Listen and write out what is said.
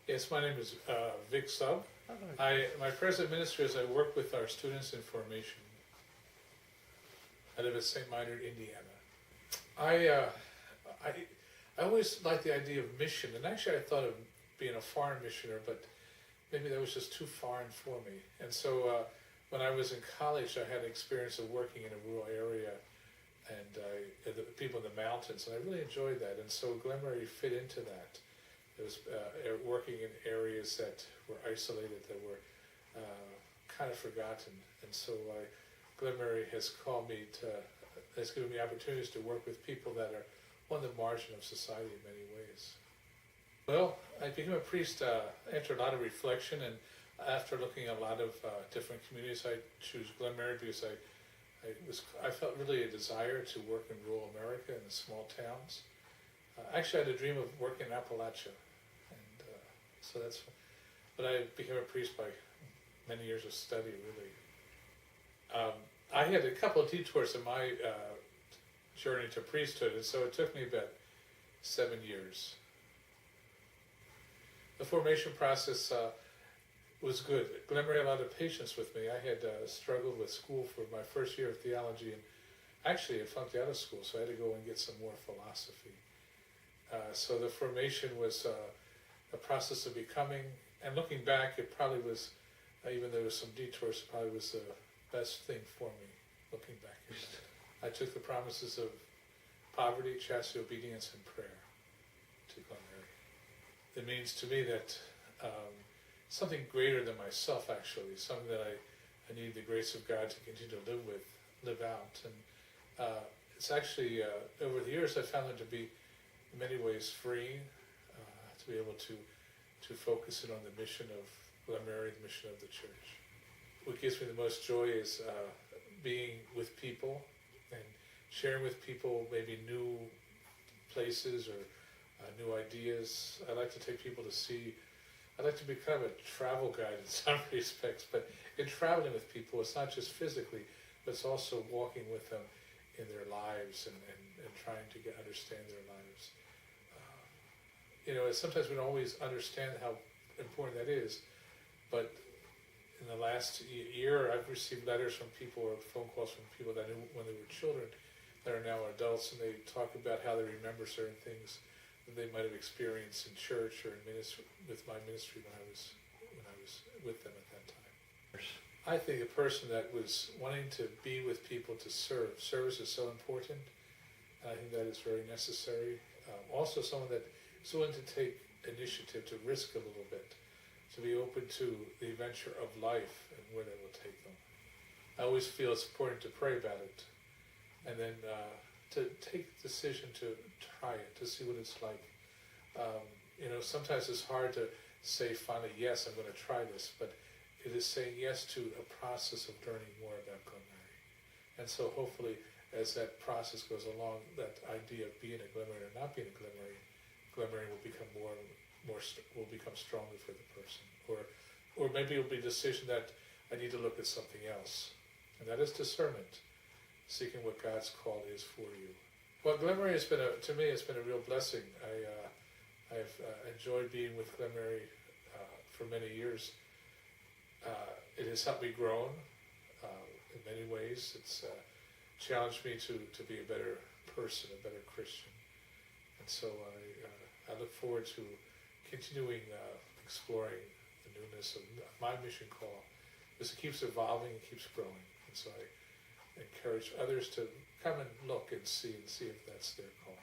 Yes, my name is Vic Subb. My present ministry is I work with our students in formation. I live at St. Minard, Indiana. I always liked the idea of mission, and actually I thought of being a foreign missioner, but maybe that was just too foreign for me. And so when I was in college, I had experience of working in a rural area and the people in the mountains, and I really enjoyed that. And so Glenmary fit into that. It was working in areas that were isolated, that were kind of forgotten. And so Glenmary has has given me opportunities to work with people that are on the margin of society in many ways. Well, I became a priest after a lot of reflection, and after looking at a lot of different communities. I choose Glenmary because I felt really a desire to work in rural America in the small towns. Actually, I had a dream of working in Appalachia, and but I became a priest by many years of study, really. I had a couple of detours in my journey to priesthood, and so it took me about 7 years. The formation process was good. Glenmary had a lot of patience with me. I had struggled with school for my first year of theology, and actually I flunked out of school, so I had to go and get some more philosophy. So the formation was a process of becoming, and looking back, it probably was, even though there was some detours, it probably was the best thing for me, looking back at it. I took the promises of poverty, chastity, obedience, and prayer to Glenmary. It means to me that something greater than myself, actually, something that I need the grace of God to continue to live out. And it's actually, over the years, I found it to be, in many ways, freeing, to be able to focus in on the mission of Glenmary, the mission of the church. What gives me the most joy is being with people and sharing with people maybe new places or new ideas. I like to take people to see. I like to be kind of a travel guide in some respects, but in traveling with people, it's not just physically, but it's also walking with them in their lives and trying to understand their lives. Sometimes we don't always understand how important that is, but in the last year, I've received letters from people or phone calls from people that I knew when they were children that are now adults, and they talk about how they remember certain things that they might have experienced in church or in ministry, with my ministry when I was with them at that time. I think a person that was wanting to be with people to serve. Service is so important. I think that is very necessary. Also, someone that is willing to take initiative, to risk a little bit, to be open to the adventure of life and where that will take them. I always feel it's important to pray about it, and then to take the decision to try it, to see what it's like. Sometimes it's hard to say finally, yes, I'm going to try this, but it is saying yes to a process of learning more about Glenmary. And so hopefully, as that process goes along, that idea of being a Glenmary or not being a Glenmary will become will become stronger for the person. Or maybe it'll be a decision that I need to look at something else. And that is discernment, seeking what God's call is for you. Well, Glenmary has been, to me, it's been a real blessing. I've enjoyed being with Glenmary for many years. It has helped me grow in many ways. It's challenged me to be a better person, a better Christian. And so I look forward to continuing exploring the newness of my mission call, because it keeps evolving and keeps growing. And so I encourage others to come and look and see if that's their call.